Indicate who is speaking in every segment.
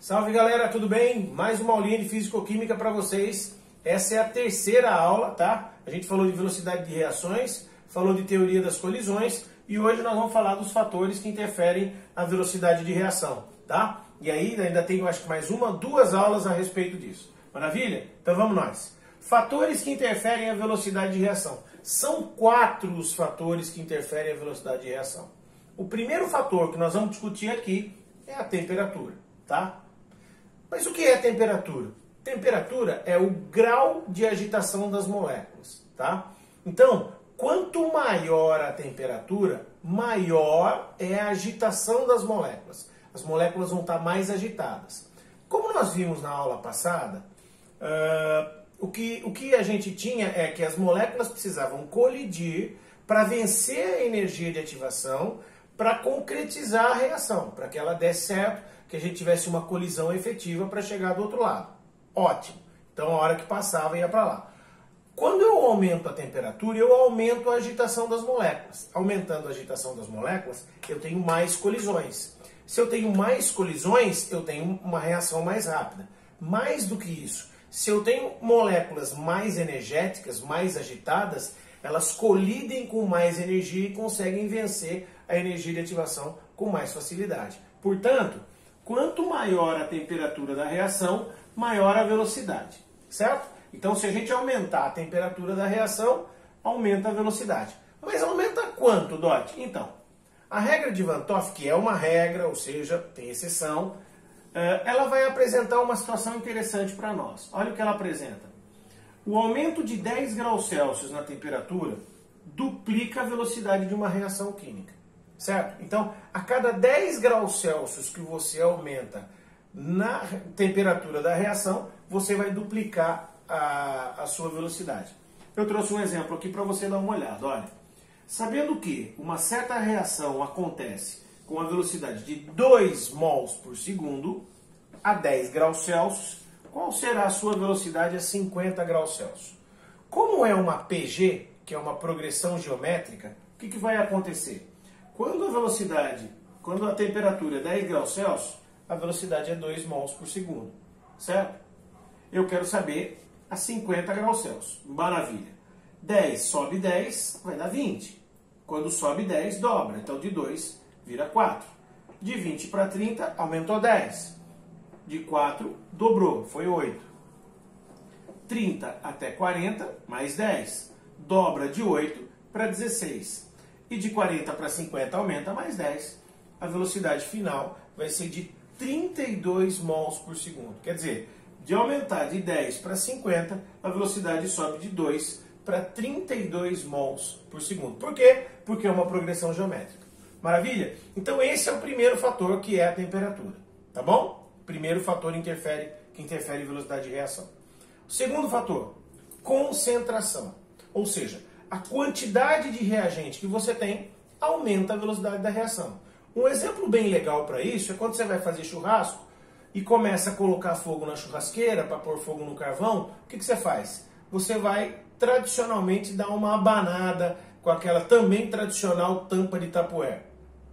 Speaker 1: Salve galera, tudo bem? Mais uma aulinha de Físico-Química para vocês. Essa é a terceira aula, tá? A gente falou de velocidade de reações, falou de teoria das colisões e hoje nós vamos falar dos fatores que interferem na velocidade de reação, tá? E aí ainda tem, eu acho que mais duas aulas a respeito disso. Maravilha? Então vamos nós. Fatores que interferem na velocidade de reação. São 4 os fatores que interferem na velocidade de reação. O primeiro fator que nós vamos discutir aqui é a temperatura, tá? Mas o que é a temperatura? Temperatura é o grau de agitação das moléculas, tá? Então, quanto maior a temperatura, maior é a agitação das moléculas. As moléculas vão estar mais agitadas. Como nós vimos na aula passada, o que a gente tinha é que as moléculas precisavam colidir para vencer a energia de ativação, para concretizar a reação, para que ela desse certo, que a gente tivesse uma colisão efetiva para chegar do outro lado. Ótimo. Então a hora que passava ia para lá. Quando eu aumento a temperatura, eu aumento a agitação das moléculas. Aumentando a agitação das moléculas, eu tenho mais colisões. Se eu tenho mais colisões, eu tenho uma reação mais rápida. Mais do que isso, se eu tenho moléculas mais energéticas, mais agitadas, elas colidem com mais energia e conseguem vencer a energia de ativação com mais facilidade. Portanto, quanto maior a temperatura da reação, maior a velocidade, certo? Então, se a gente aumentar a temperatura da reação, aumenta a velocidade. Mas aumenta quanto, Dot? Então, a regra de Van 't Hoff, que é uma regra, ou seja, tem exceção, ela vai apresentar uma situação interessante para nós. Olha o que ela apresenta. O aumento de 10 graus Celsius na temperatura duplica a velocidade de uma reação química, certo? Então, a cada 10 graus Celsius que você aumenta na temperatura da reação, você vai duplicar a sua velocidade. Eu trouxe um exemplo aqui para você dar uma olhada. Olha, sabendo que uma certa reação acontece com a velocidade de 2 mols por segundo a 10 graus Celsius, qual será a sua velocidade a 50 graus Celsius? Como é uma PG, que é uma progressão geométrica, o que vai acontecer? Quando a temperatura é 10 graus Celsius, a velocidade é 2 mols por segundo, certo? Eu quero saber a 50 graus Celsius. Maravilha. 10 sobe 10, vai dar 20. Quando sobe 10, dobra. Então de 2 vira 4. De 20 para 30, aumentou 10. De 4, dobrou, foi 8. 30 até 40, mais 10. Dobra de 8 para 16. E de 40 para 50 aumenta mais 10. A velocidade final vai ser de 32 mols por segundo. Quer dizer, de aumentar de 10 para 50, a velocidade sobe de 2 para 32 mols por segundo. Por quê? Porque é uma progressão geométrica. Maravilha? Então esse é o primeiro fator, que é a temperatura. Tá bom? Primeiro fator que interfere em velocidade de reação. O segundo fator, concentração. Ou seja, a quantidade de reagente que você tem aumenta a velocidade da reação. Um exemplo bem legal para isso é quando você vai fazer churrasco e começa a colocar fogo na churrasqueira para pôr fogo no carvão. O que você faz? Você vai tradicionalmente dar uma abanada com aquela também tradicional tampa de tapoer.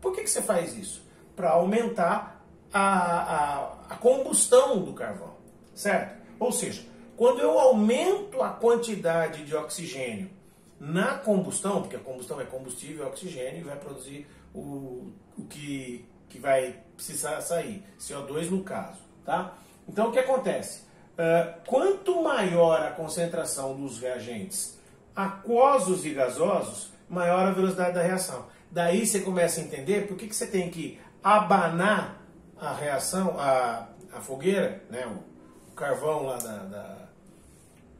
Speaker 1: Por que você faz isso? Para aumentar a combustão do carvão, certo? Ou seja, quando eu aumento a quantidade de oxigênio na combustão, porque a combustão é combustível, é oxigênio, e vai produzir o que vai precisar sair, CO2 no caso, tá? Então o que acontece? Quanto maior a concentração dos reagentes aquosos e gasosos, maior a velocidade da reação. Daí você começa a entender por que você tem que abanar a reação, a fogueira, né, o carvão lá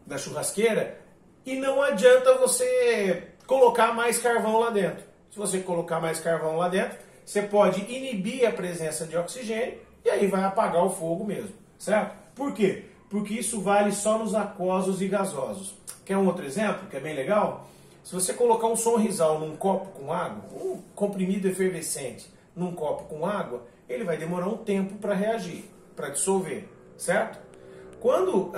Speaker 1: da churrasqueira, e não adianta você colocar mais carvão lá dentro. Se você colocar mais carvão lá dentro, você pode inibir a presença de oxigênio e aí vai apagar o fogo mesmo, certo? Por quê? Porque isso vale só nos aquosos e gasosos. Quer um outro exemplo que é bem legal? Se você colocar um Sonrisal num copo com água, um comprimido efervescente num copo com água, ele vai demorar um tempo para reagir, para dissolver, certo? Quando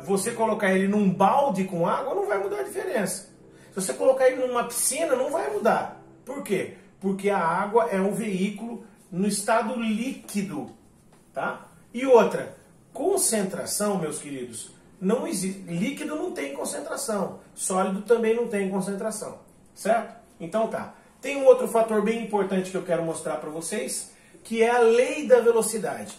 Speaker 1: você colocar ele num balde com água, não vai mudar a diferença. Se você colocar ele numa piscina, não vai mudar. Por quê? Porque a água é um veículo no estado líquido, tá? E outra, concentração, meus queridos, não existe. Líquido não tem concentração, sólido também não tem concentração, certo? Então tá. Tem um outro fator bem importante que eu quero mostrar para vocês, que é a lei da velocidade.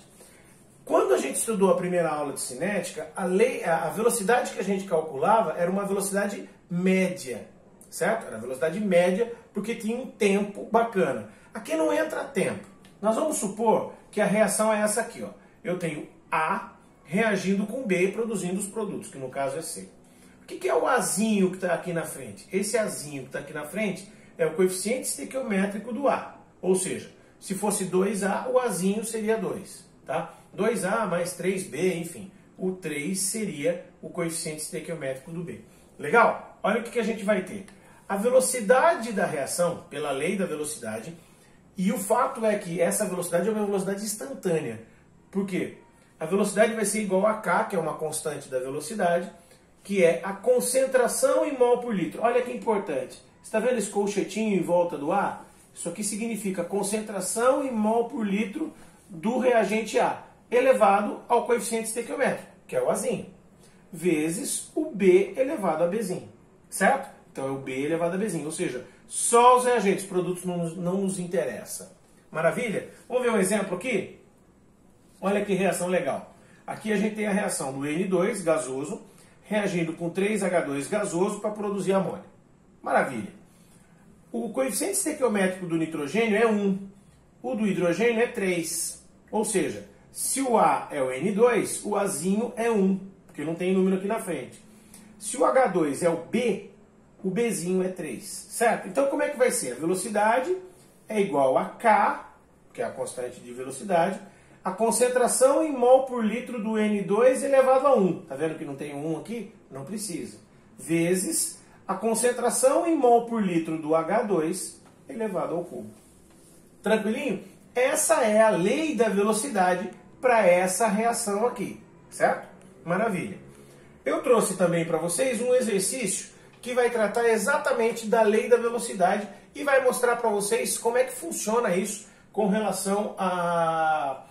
Speaker 1: Quando a gente estudou a primeira aula de cinética, a velocidade que a gente calculava era uma velocidade média, certo? Era a velocidade média porque tinha um tempo bacana. Aqui não entra tempo. Nós vamos supor que a reação é essa aqui, ó. Eu tenho A reagindo com B, produzindo os produtos, que no caso é C. O que é o Azinho que está aqui na frente? Esse Azinho que está aqui na frente é o coeficiente estequiométrico do A. Ou seja, se fosse 2A, o Azinho seria 2. Tá? 2A mais 3B, enfim. O 3 seria o coeficiente estequiométrico do B. Legal? Olha o que a gente vai ter. A velocidade da reação, pela lei da velocidade, e o fato é que essa velocidade é uma velocidade instantânea. Por quê? A velocidade vai ser igual a K, que é uma constante da velocidade, que é a concentração em mol por litro. Olha que importante. Você está vendo esse colchetinho em volta do A? Isso aqui significa concentração em mol por litro do reagente A, elevado ao coeficiente estequiométrico, que é o Azinho, vezes o B elevado a Bzinho. Certo? Então é o B elevado a Bzinho. Ou seja, só os reagentes, produtos não nos interessa. Maravilha? Vamos ver um exemplo aqui? Olha que reação legal. Aqui a gente tem a reação do N2 gasoso reagindo com 3H2 gasoso para produzir amônio. Maravilha. O coeficiente estequiométrico do nitrogênio é 1. O do hidrogênio é 3. Ou seja, se o A é o N2, o Azinho é 1, porque não tem número aqui na frente. Se o H2 é o B, o Bzinho é 3. Certo? Então como é que vai ser? A velocidade é igual a K, que é a constante de velocidade, a concentração em mol por litro do N2 elevado a 1. Tá vendo que não tem 1 aqui? Não precisa. Vezes a concentração em mol por litro do H2 elevado ao cubo. Tranquilinho? Essa é a lei da velocidade para essa reação aqui. Certo? Maravilha. Eu trouxe também para vocês um exercício que vai tratar exatamente da lei da velocidade e vai mostrar para vocês como é que funciona isso com relação à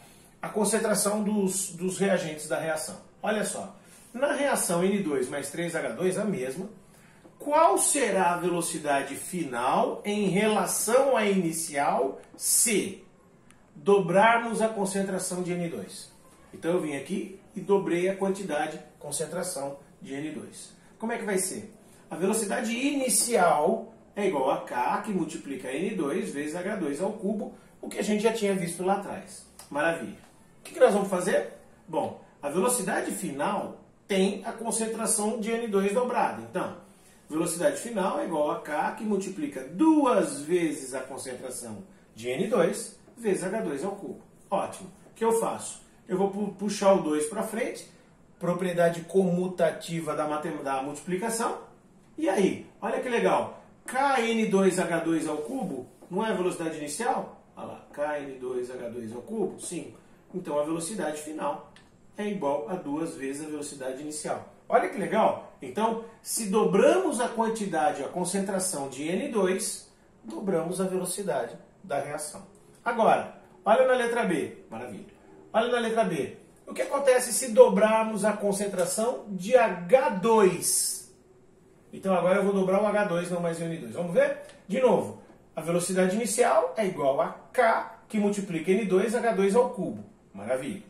Speaker 1: concentração dos reagentes da reação. Olha só, na reação N2 mais 3H2, a mesma, qual será a velocidade final em relação à inicial se dobrarmos a concentração de N2? Então eu vim aqui e dobrei a quantidade, concentração de N2. Como é que vai ser? A velocidade inicial é igual a K, que multiplica N2 vezes H2 ao cubo, o que a gente já tinha visto lá atrás. Maravilha. O que nós vamos fazer? Bom, a velocidade final tem a concentração de N2 dobrada. Então, velocidade final é igual a K, que multiplica 2 vezes a concentração de N2 vezes H2 ao cubo. Ótimo. O que eu faço? Eu vou puxar o 2 para frente, propriedade comutativa da multiplicação. E aí, olha que legal. KN2H2 ao cubo não é a velocidade inicial? Olha lá, KN2H2 ao cubo? Sim. Então a velocidade final é igual a 2 vezes a velocidade inicial. Olha que legal. Então, se dobramos a quantidade, a concentração de N2, dobramos a velocidade da reação. Agora, olha na letra B. Maravilha. Olha na letra B. O que acontece se dobrarmos a concentração de H2? Então agora eu vou dobrar o H2, não mais o N2. Vamos ver? De novo, a velocidade inicial é igual a K, que multiplica N2, H2 ao cubo. Maravilha.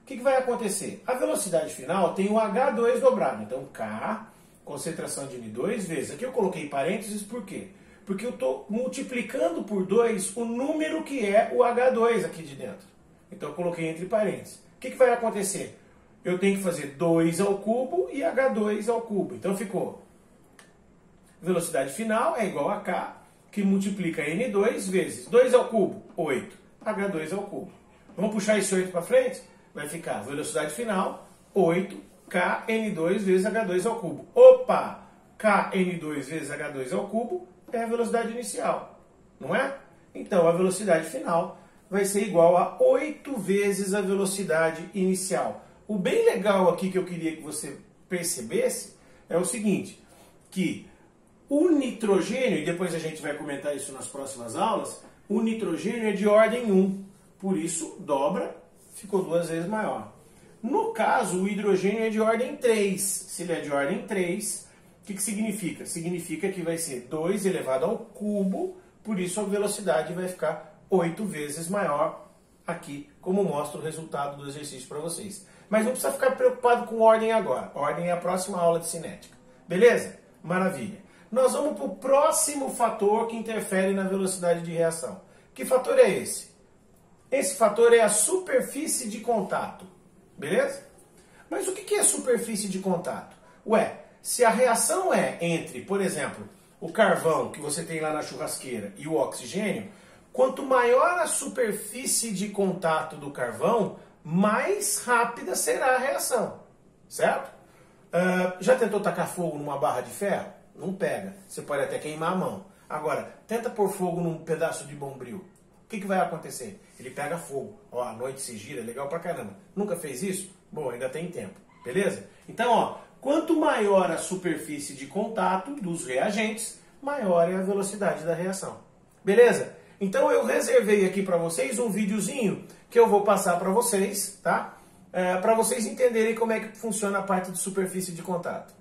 Speaker 1: O que vai acontecer? A velocidade final tem o H2 dobrado. Então K, concentração de N2 vezes. Aqui eu coloquei parênteses, por quê? Porque eu estou multiplicando por 2 o número que é o H2 aqui de dentro. Então eu coloquei entre parênteses. O que vai acontecer? Eu tenho que fazer 2 ao cubo e H2 ao cubo. Então ficou velocidade final é igual a K, que multiplica N2 vezes 2 ao cubo, 8, H2 ao cubo. Vamos puxar esse 8 para frente? Vai ficar velocidade final, 8, KN2 vezes H2 ao cubo. Opa! KN2 vezes H2 ao cubo é a velocidade inicial, não é? Então a velocidade final vai ser igual a 8 vezes a velocidade inicial. O bem legal aqui que eu queria que você percebesse é o seguinte, que o nitrogênio, e depois a gente vai comentar isso nas próximas aulas, o nitrogênio é de ordem 1, por isso dobra ficou 2 vezes maior. No caso, o hidrogênio é de ordem 3. Se ele é de ordem 3, o que significa? Significa que vai ser 2 elevado ao cubo, por isso a velocidade vai ficar 8 vezes maior aqui, como mostra o resultado do exercício para vocês. Mas não precisa ficar preocupado com ordem agora. Ordem é a próxima aula de cinética. Beleza? Maravilha. Nós vamos para o próximo fator que interfere na velocidade de reação. Que fator é esse? Esse fator é a superfície de contato. Beleza? Mas o que é superfície de contato? Ué, se a reação é entre, por exemplo, o carvão que você tem lá na churrasqueira e o oxigênio, quanto maior a superfície de contato do carvão, mais rápida será a reação. Certo? Já tentou tacar fogo numa barra de ferro? Não pega. Você pode até queimar a mão. Agora, tenta pôr fogo num pedaço de bombril. O que vai acontecer? Ele pega fogo. Ó, a noite se gira, legal pra caramba. Nunca fez isso? Bom, ainda tem tempo. Beleza? Então, ó, quanto maior a superfície de contato dos reagentes, maior é a velocidade da reação. Beleza? Então eu reservei aqui para vocês um videozinho que eu vou passar para vocês, tá? Para vocês entenderem como é que funciona a parte de superfície de contato.